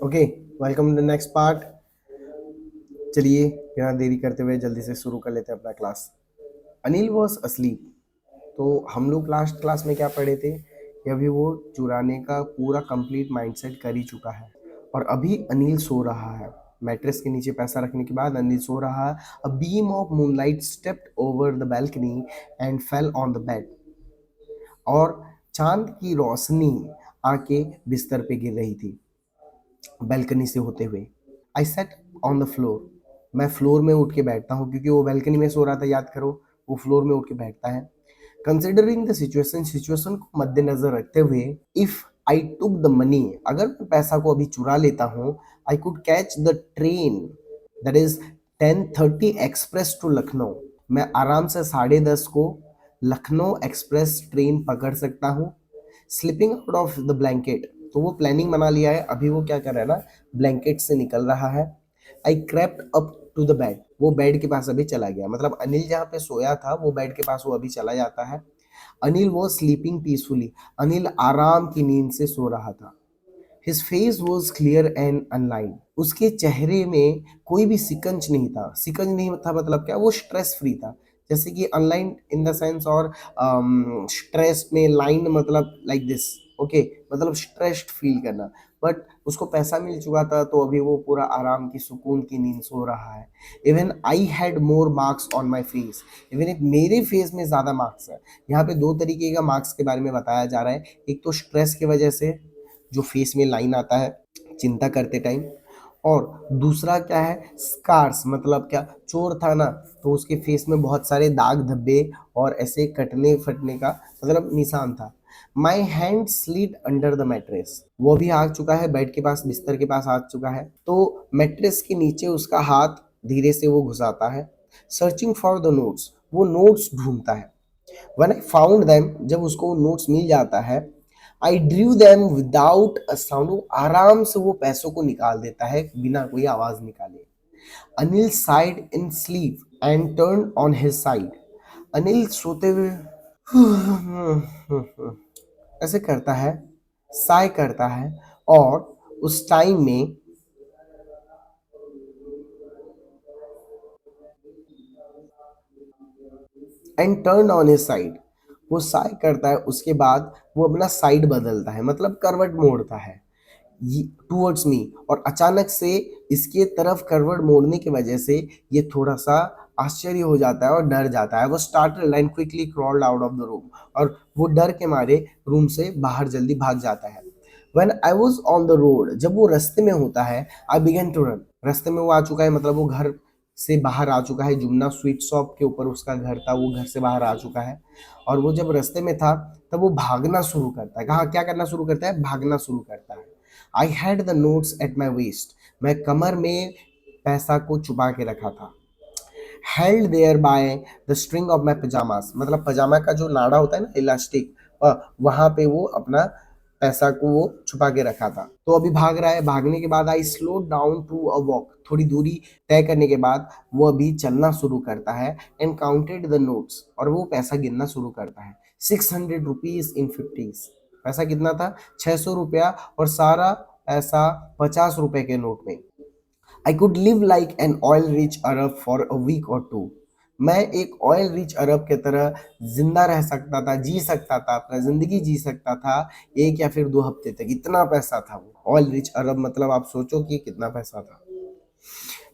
Okay, welcome to the next part. चलिए बिना देरी करते हुए जल्दी से शुरू कर लेते हैं अपना क्लास। Anil was asleep। तो हम लोग लास्ट क्लास में क्या पढ़े थे कि अभी वो चुराने का पूरा कंप्लीट माइंडसेट कर ही चुका है और अभी अनिल सो रहा है। मैट्रेस के नीचे पैसा रखने के बाद अनिल सो रहा है। A beam of moonlight stepped over the balcony and fell on the bed. और चांद की रोशनी आके बिस्तर पे गिर रही थी बैल्कनी से होते हुए। आई सेट ऑन द फ्लोर। मैं फ्लोर में उठ के बैठता हूँ क्योंकि वो बैल्कनी में सो रहा था, याद करो। वो फ्लोर में उठ के बैठता है। कंसिडरिंग द सिचुएशन, सिचुएशन को मद्देनजर रखते हुए, if I took the money, अगर मैं पैसा को अभी चुरा लेता हूँ, I could catch the train that is 10:30 express to Lucknow. मैं आराम से 10:30 को लखनऊ एक्सप्रेस ट्रेन पकड़ सकता हूँ। Slipping out of the blanket, तो वो प्लानिंग बना लिया है। अभी वो क्या कर रहा है ना, ब्लैंकेट से निकल रहा है। I crept up to the bed, वो बेड के पास अभी चला गया। मतलब अनिल जहाँ पे सोया था वो बेड के पास वो अभी चला जाता है। अनिल वो स्लीपिंग पीसफुली, अनिल आराम की नींद से सो रहा था। His face was clear and online, उसके चेहरे में कोई भी सिकंज नहीं था। सिकंज नहीं था मतलब क्या, वो स्ट्रेस फ्री था। जैसे कि अनलाइन इन द सेंस, और स्ट्रेस में लाइन मतलब लाइक दिस। ओके, मतलब स्ट्रेस्ड फील करना। बट उसको पैसा मिल चुका था तो अभी वो पूरा आराम की सुकून की नींद सो रहा है। Even I had more marks on my face, even एक मेरे फेस में ज़्यादा मार्क्स है। यहाँ पे दो तरीके का मार्क्स के बारे में बताया जा रहा है। एक तो स्ट्रेस की वजह से जो फेस में लाइन आता है चिंता करते टाइम, और दूसरा क्या है, स्कार्स, मतलब क्या, चोर था ना तो उसके फेस में बहुत सारे दाग धब्बे और ऐसे कटने फटने का मतलब निशान था। My hand slid under the mattress, वो भी आ चुका है बेड के पास, बिस्तर के पास आ चुका है। तो मैट्रेस के नीचे उसका हाथ धीरे से वो घुसाता है। सर्चिंग फॉर द नोट्स, वो नोट्स ढूंढता है। When I found them, जब उसको नोट्स मिल जाता है, I drew them without a sound, वो आराम से वो पैसों को निकाल देता है बिना कोई आवाज निकाले। Anil side in sleep and turn on his side, Anil सोते हुए ऐसे करता है, साय करता है, और उस टाइम में and turn on his side, वो साय करता है, उसके बाद वो अपना साइड बदलता है, मतलब करवट मोड़ता है टूवर्ड्स मी। और अचानक से इसके तरफ करवट मोड़ने की वजह से ये थोड़ा सा आश्चर्य हो जाता है और डर जाता है। वो startled and quickly crawled out of the room, और वो डर के मारे रूम से बाहर जल्दी भाग जाता है। When I was on the road, जब वो रास्ते में होता है, I began to run, रास्ते में वो आ चुका है, मतलब वो घर से बाहर आ चुका है। जुमना स्वीट शॉप के ऊपर उसका घर था, वो घर से बाहर आ चुका है। और वो जब रास्ते में था तब वो भागना शुरू करता है। कहाँ क्या करना शुरू करता है, भागना शुरू करता है। I had the notes at my waste, मैं कमर में पैसा को छुपा के रखा था। Held there by the string of my pyjamas, मतलब पजामा का जो नाड़ा होता है ना, इलास्टिक, वहां पे वो अपना पैसा को वो छुपा के रखा था। तो अभी भाग रहा है। भागने के बाद I slow down to a walk, थोड़ी दूरी तय करने के बाद वो अभी चलना शुरू करता है। एंड काउंटेड द नोट्स, और वो पैसा गिनना शुरू करता है। 600 रुपीज इन फिफ्टीज, पैसा कितना था, 600 रुपया, और सारा पैसा 50 रुपए के नोट में। I could live like an oil rich Arab for a week और टू, मैं एक ऑयल रिच अरब के तरह जिंदा रह सकता था, जी सकता था, अपना जिंदगी जी सकता था 1 या फिर 2 हफ्ते तक। इतना पैसा था वो ऑयल रिच अरब, मतलब आप सोचो कि कितना पैसा था।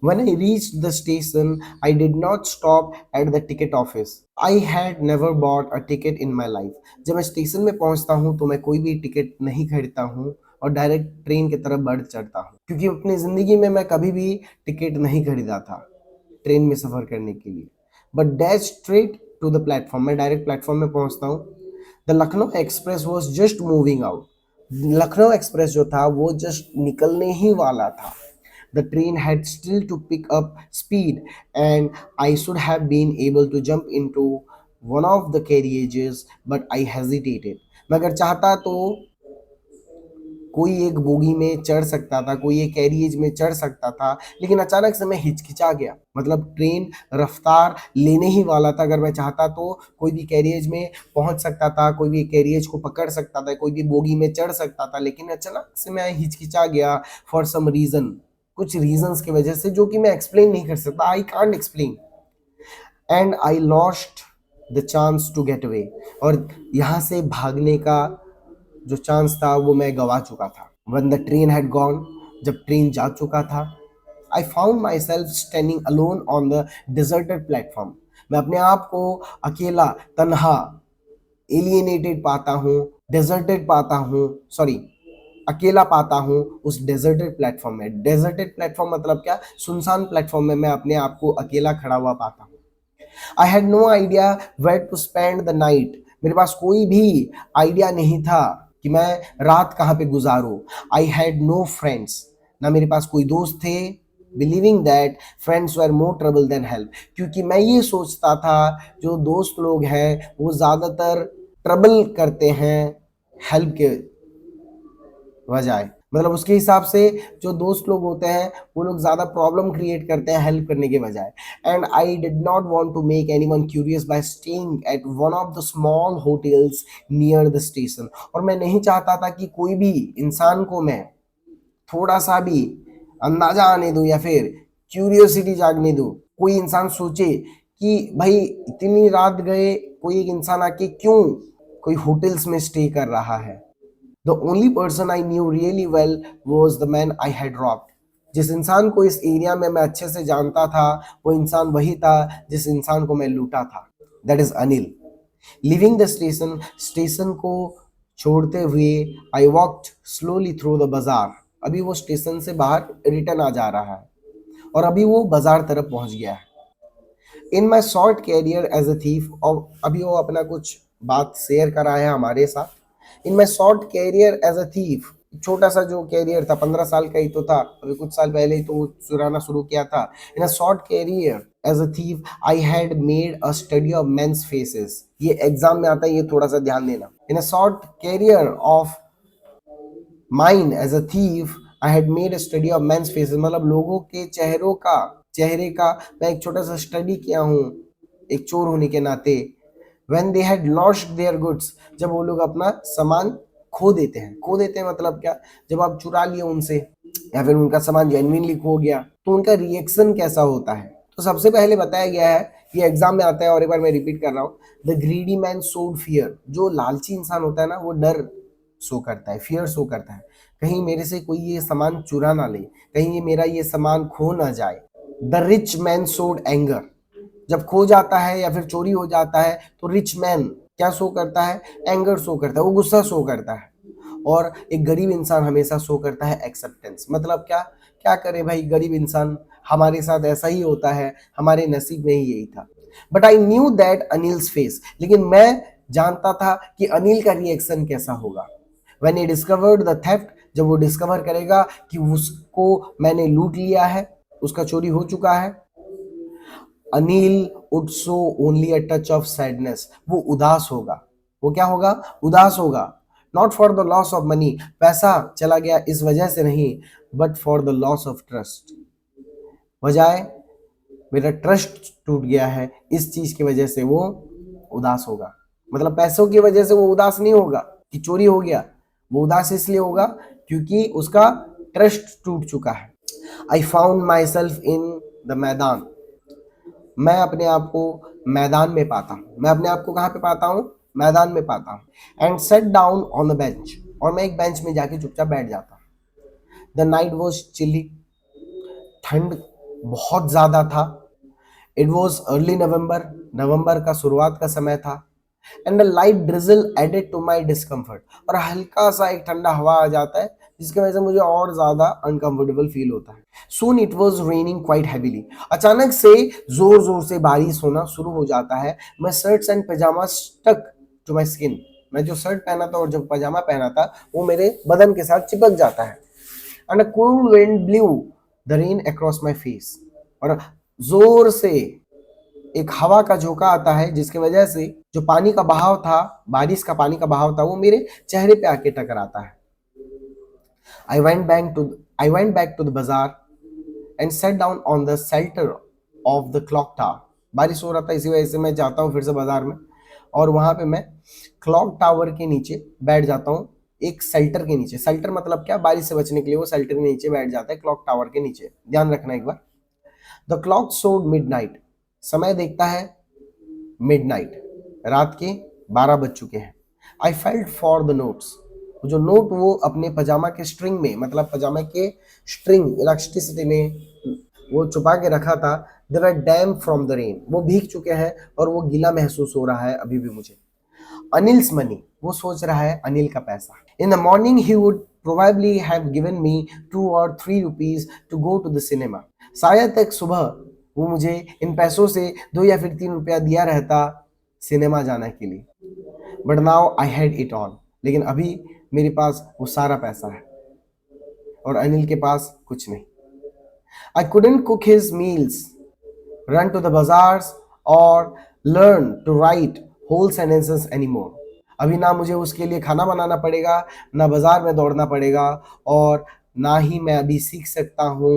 When I reached the station, I did not stop at the ticket office. I had never bought a ticket in my life. जब मैं स्टेशन में पहुंचता हूं तो मैं कोई भी टिकट नहीं खरीदता हूं और डायरेक्ट ट्रेन की तरफ बढ़ चढ़ता हूं, क्योंकि अपनी ज़िंदगी में मैं कभी भी टिकट नहीं खरीदा था ट्रेन में सफ़र करने के लिए। But dash straight to the platform, मैं डायरेक्ट प्लेटफॉर्म में पहुंचता हूँ। The Lucknow express was just moving out, Lucknow express जो था वो जस्ट निकलने ही वाला था। The train had still to pick up speed, and I should have been able to jump into one of the carriages, but I hesitated. मैं अगर चाहता तो कोई एक बोगी में चढ़ सकता था, कोई एक कैरियज में चढ़ सकता था, लेकिन अचानक से मैं हिचकिचा गया। मतलब ट्रेन रफ्तार लेने ही वाला था, अगर मैं चाहता तो कोई भी कैरियज में पहुंच सकता था, कोई भी कैरियज को पकड़ सकता था, कोई भी बोगी में चढ़ सकता था, लेकिन अचानक से मैं हिचकिचा गया फॉर सम रीजन, कुछ रीजंस की वजह से जो कि मैं एक्सप्लेन नहीं कर सकता, I can't explain, and I lost the chance to get away. और यहाँ से भागने का जो चांस था वो मैं गवा चुका था। When the train had gone, जब ट्रेन जा चुका था, I found myself standing alone on the deserted platform। मैं अपने आप को अकेला, तन्हा, एलिएनेटेड पाता हूँ, डेजर्टेड पाता हूँ, सॉरी, अकेला पाता हूँ उस डेजर्टेड प्लेटफॉर्म में। डेजर्टेड प्लेटफॉर्म मतलब क्या? सुनसान प्लेटफॉर्म में मैं अपने आप को अकेला खड़ा हुआ पाता हूँ। I had no idea where to spend the night. मेरे पास कोई भी आइडिया नहीं था कि मैं रात कहाँ पे गुजारूं। आई हैड नो फ्रेंड्स, ना मेरे पास कोई दोस्त थे। Believing that friends were more trouble than help, क्योंकि मैं ये सोचता था जो दोस्त लोग हैं वो ज़्यादातर ट्रबल करते हैं हेल्प के बजाय। मतलब उसके हिसाब से जो दोस्त लोग होते हैं वो लोग ज़्यादा प्रॉब्लम क्रिएट करते हैं हेल्प करने के बजाय। And I did not want to make anyone curious by staying at one of the small hotels near the station. और मैं नहीं चाहता था कि कोई भी इंसान को मैं थोड़ा सा भी अंदाजा आने दूं या फिर क्यूरियोसिटी जागने दूं। कोई इंसान सोचे कि भाई इतनी रात गए, कोई एक इंसान आके क्यों कोई होटल्स में स्टे कर रहा है। The only person I knew really well was the man I had robbed। जिस इंसान को इस एरिया में मैं अच्छे से जानता था वो इंसान वही था जिस इंसान को मैं लूटा था। That is Anil. Leaving the station, station को छोड़ते हुए I walked slowly through the bazaar। अभी वो स्टेशन से बाहर रिटर्न आ जा रहा है और अभी वो बाजार तरफ पहुंच गया है। In my short career as a thief, और अभी वो अपना कुछ बात शेयर करा है हमारे साथ। In my short career as a thief, छोटा सा जो कैरियर था, 15 साल का ही तो था, अभी कुछ साल पहले ही तो वो चुराना शुरू किया था। In a short career as a thief I had made a study of men's faces. ये एग्जाम में आता है, ये थोड़ा सा ध्यान देना। In a short career of mine as a thief I had made a study of men's faces, मतलब लोगों के चेहरे का मैं एक छोटा सा स्टडी किया हूँ एक चोर होने के नाते। When they had lost their goods, जब वो लोग अपना सामान खो देते हैं मतलब क्या? जब आप चुरा लिए उनसे या फिर उनका सामान जेन्युइनली खो गया तो उनका रिएक्शन कैसा होता है। तो सबसे पहले बताया गया है, ये एग्जाम में आता है और एक बार मैं रिपीट कर रहा हूँ, the greedy man showed fear. जो लालची इंसान होता है ना वो डर शो करता है, फियर शो करता है, कहीं मेरे से कोई ये सामान चुरा ना ले, कहीं ये मेरा ये सामान खो ना जाए। The rich man showed anger. जब खो जाता है या फिर चोरी हो जाता है तो रिच मैन क्या शो करता है? एंगर शो करता है, वो गुस्सा शो करता है। और एक गरीब इंसान हमेशा शो करता है एक्सेप्टेंस। मतलब क्या? क्या करे भाई, गरीब इंसान, हमारे साथ ऐसा ही होता है, हमारे नसीब में ही यही था। But I knew that Anil's face, लेकिन मैं जानता था कि अनिल का रिएक्शन कैसा होगा। When he discovered the theft, जब वो डिस्कवर करेगा कि उसको मैंने लूट लिया है, उसका चोरी हो चुका है, Anil would show only a touch of sadness। वो उदास होगा। वो क्या होगा? उदास होगा। Not for the loss of money, पैसा चला गया इस वजह से नहीं, but for the loss of trust। बजाय मेरा ट्रस्ट टूट गया है, इस चीज की वजह से वो उदास होगा। मतलब पैसों की वजह से वो उदास नहीं होगा कि चोरी हो गया, वो उदास इसलिए होगा क्योंकि उसका ट्रस्ट टूट चुका है। I found my self in the मैदान। मैं अपने आप को मैदान में पाता हूँ। मैं अपने आप को कहाँ पे पाता हूँ? मैदान में पाता हूँ। And set down on the bench, और मैं एक बेंच में जाके चुपचाप बैठ जाता हूँ। द नाइट वॉज चिली, ठंड बहुत ज़्यादा था। इट वॉज अर्ली नवंबर, नवंबर का शुरुआत का समय था। And the light drizzle added to my discomfort, और हल्का सा एक ठंडा हवा आ जाता है जिसकी वजह से मुझे और ज्यादा अनकंफर्टेबल फील होता है। Soon it was raining quite heavily, अचानक से जोर जोर से बारिश होना शुरू हो जाता है। मैं shirts and pyjama stuck to my skin, मैं जो शर्ट पहना था और जो पजामा पहना था वो मेरे बदन के साथ चिपक जाता है। And a cold wind blue the rain across my face, और जोर से एक हवा का झोंका आता है जिसकी वजह से जो पानी का बहाव था, बारिश का पानी का बहाव था, वो मेरे चेहरे पे आके टकराता है। I went back to I went back to the bazaar and sat down on the shelter of the clock tower. बारिश हो रहा था, इसी वजह से मैं जाता हूँ फिर से बाजार में, और वहां पे मैं क्लॉक टावर के नीचे बैठ जाता हूँ, एक शेल्टर के नीचे। शेल्टर मतलब क्या, बारिश से बचने के लिए वो शेल्टर के नीचे बैठ जाता है, क्लॉक टावर के नीचे, ध्यान रखना एक बार। द क्लॉक शोड मिडनाइट, समय देखता है मिडनाइट, रात के 12 बज चुके हैं। I felt for the notes, जो नोट वो अपने पजामा के स्ट्रिंग में, मतलब पजामा के स्ट्रिंग इलास्टिसिटी में वो छुपा के रखा था। There are damp from the rain, वो भीग चुके हैं और वो गीला महसूस हो रहा है अभी भी मुझे। अनिल्स मनी, वो सोच रहा है अनिल का पैसा। In the morning he would probably have given me 2 or 3 rupees to go to the cinema, शायद तक सुबह वो मुझे इन पैसों से 2 या फिर 3 रुपया दिया रहता सिनेमा जाने के लिए। But now I had it all, लेकिन अभी मेरे पास वो सारा पैसा है और अनिल के पास कुछ नहीं। आई couldn't cook his meals, run to the bazaars or learn to write whole sentences anymore. अभी ना मुझे उसके लिए खाना बनाना पड़ेगा, ना बाजार में दौड़ना पड़ेगा, और ना ही मैं अभी सीख सकता हूँ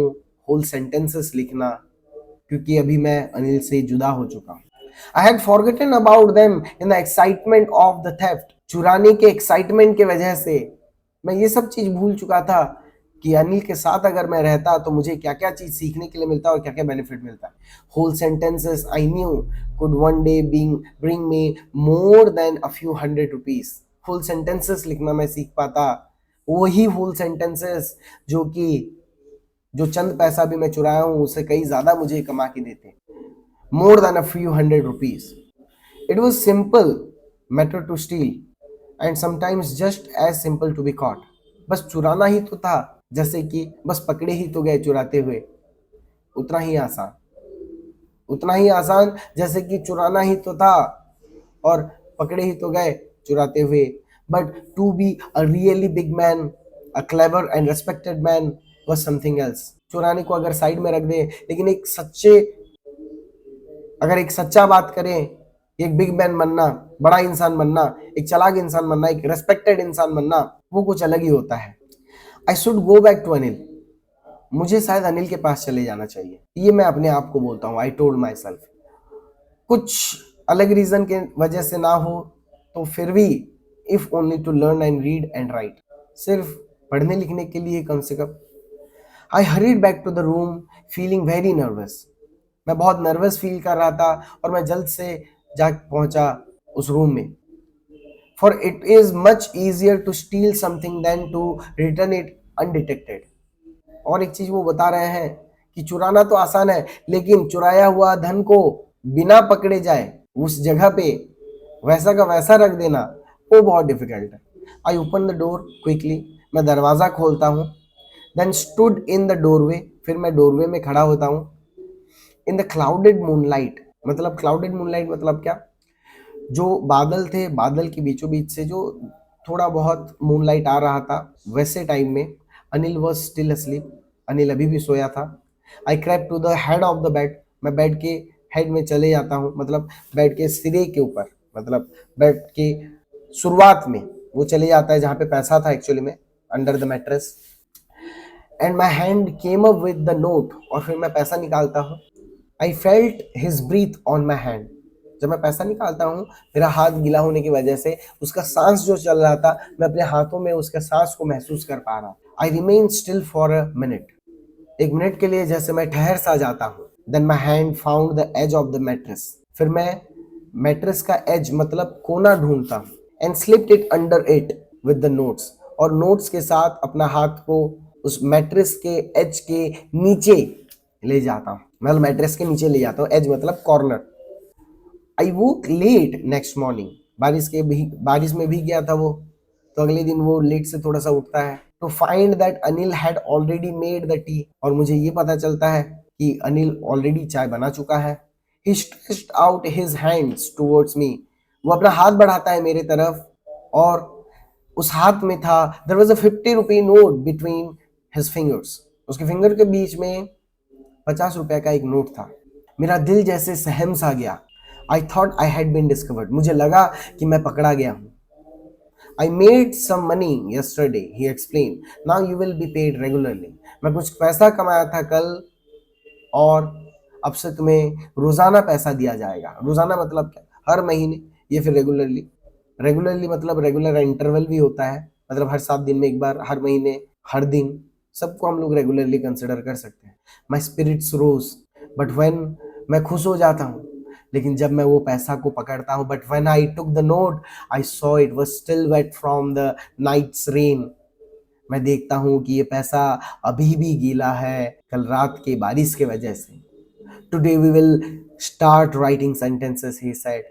होल सेंटेंसेस लिखना, क्योंकि अभी मैं अनिल से जुदा हो चुका हूँ। I had forgotten about them in the excitement of the theft. चुराने के एक्साइटमेंट के वजह से मैं ये सब चीज भूल चुका था कि अनिल के साथ अगर मैं रहता तो मुझे क्या क्या चीज सीखने के लिए मिलता और क्या क्या बेनिफिट मिलता। Whole sentences I knew could one day bring me more than a few hundred rupees. Whole sentences लिखना मैं सीख पाता, वही होल सेंटेंसेस जो चंद पैसा भी मैं चुराया हूँ उससे कई ज्यादा मुझे कमा के देते, more than a few hundred rupees. It was simple matter to steal and sometimes just as simple to be caught. बस चुराना ही तो था, जैसे कि बस पकड़े ही तो गए चुराते हुए, उतना ही आसान जैसे कि चुराना ही तो था और पकड़े ही तो गए चुराते हुए। But to be a really big man, a clever and respected man was something else. चुराने को अगर साइड में रख दे, लेकिन अगर एक सच्चा बात करें, एक बिग मैन बनना, बड़ा इंसान बनना, एक चालाक इंसान बनना, एक रेस्पेक्टेड इंसान बनना, वो कुछ अलग ही होता है। I should go back to Anil, मुझे शायद अनिल के पास चले जाना चाहिए, ये मैं अपने आप को बोलता हूँ। I told my self. कुछ अलग रीजन के वजह से ना हो तो फिर भी, if only to learn and read and write, सिर्फ पढ़ने लिखने के लिए कम से कम। I hurried back to the room feeling very nervous, मैं बहुत नर्वस फील कर रहा था और मैं जल्द से जा पहुंचा उस रूम में। For it is much easier to steal something than to return it undetected. और एक चीज वो बता रहे हैं कि चुराना तो आसान है, लेकिन चुराया हुआ धन को बिना पकड़े जाए उस जगह पे वैसा का वैसा रख देना, वो बहुत डिफिकल्ट है। I open the door quickly, मैं दरवाजा खोलता हूँ। Then stood in the doorway, फिर मैं डोरवे में खड़ा होता हूँ। इन द क्लाउडेड मूनलाइट, मतलब क्लाउडेड मूनलाइट मतलब क्या, जो बादल थे, बादल के बीचों बीच से जो थोड़ा बहुत मूनलाइट आ रहा था, वैसे टाइम में Anil was still asleep, Anil अभी भी सोया था। I crept to the head of the bed, मैं बेड के हेड में चले जाता हूँ, मतलब बेड के सिरे के ऊपर, मतलब बेड के शुरुआत में वो चले जाता है जहाँ पे पैसा था एक्चुअली में, under the mattress. And my hand came up with the note, और फिर मैं पैसा निकालता हूँ। I felt his breath on my hand, जब मैं पैसा निकालता हूँ मेरा हाथ गीला होने की वजह से उसका सांस जो चल रहा था, मैं अपने हाथों में उसके सांस को महसूस कर पा रहा। I remain still for a minute, एक मिनट के लिए जैसे मैं ठहर सा जाता हूँ। Then my hand found the edge of the mattress, फिर मैं मैट्रेस का एज मतलब कोना ढूंढता हूँ। And slipped it under it with the notes, और नोट्स के साथ अपना हाथ को उस मैट्रेस के एज के नीचे ले जाता हूँ, मतलब मैट्रेस के नीचे ले जाता हूँ, एज मतलब कॉर्नर। आई वोक लेट नेक्स्ट मॉर्निंग, बारिश में भीग गया था वो, तो अगले दिन वो लेट से थोड़ा सा उठता है। To find that Anil had already made the tea, और मुझे ये पता चलता है कि अनिल ऑलरेडी चाय बना चुका है। He stretched out his hands towards me, वो अपना हाथ बढ़ाता है मेरे तरफ, और उस हाथ में था, there was a 50 rupee note between his fingers, उसके फिंगर के बीच में 50 रुपए का एक नोट था। मेरा दिल जैसे सहम सा गया। I thought I had been discovered, मुझे लगा कि मैं पकड़ा गया हूँ। I made some money yesterday, he explained. Now you will be paid regularly. मैं कुछ पैसा कमाया था कल और अब से तुम्हें रोजाना पैसा दिया जाएगा। रोजाना मतलब क्या? हर महीने या फिर रेगुलरली। रेगुलरली मतलब रेगुलर इंटरवल भी होता है, मतलब हर 7 दिन में एक बार, हर महीने, हर दिन, सबको हम लोग रेगुलरली कंसिडर कर सकते हैं। माई स्पिरिट्स रोज बट व्हेन, मैं खुश हो जाता हूँ लेकिन जब मैं वो पैसा को पकड़ता हूँ, but when I took the note I saw it was still wet from the night's rain. मैं देखता हूँ कि ये पैसा अभी भी गीला है कल रात के बारिश के वजह से। Today we will start writing sentences, he said.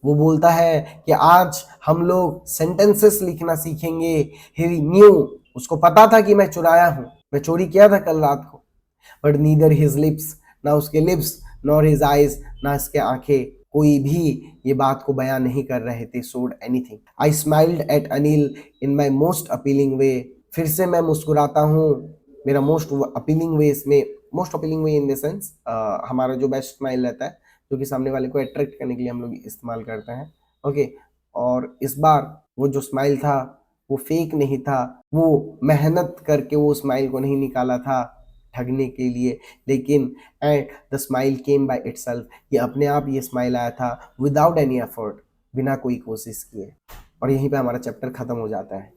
वो बोलता है कि आज हम लोग सेंटेंसेस लिखना सीखेंगे। ही न्यू, उसको पता था कि मैं चुराया हूँ, मैं चोरी किया था कल रात को। बट नीदर हिज लिप्स, ना उसके लिप्स, नॉर हिज आईज, ना इसके आंखें, कोई भी ये बात को बयान नहीं कर रहे थे। Sold anything. I smiled at Anil in my most appealing way. फिर से मैं मुस्कुराता हूँ मेरा मोस्ट अपीलिंग वे इसमें। Most appealing way in the sense हमारा जो बेस्ट स्माइल रहता है, जो कि सामने वाले को अट्रैक्ट करने के लिए हम लोग इस्तेमाल करते हैं। ओके, और इस बार वो जो स्माइल था वो फेक नहीं था, वो मेहनत करके वो स्माइल को नहीं निकाला था ठगने के लिए, लेकिन and the smile came by itself, ये अपने आप ये स्माइल आया था विदाउट एनी एफर्ट, बिना कोई कोशिश किए। और यहीं पे हमारा चैप्टर खत्म हो जाता है।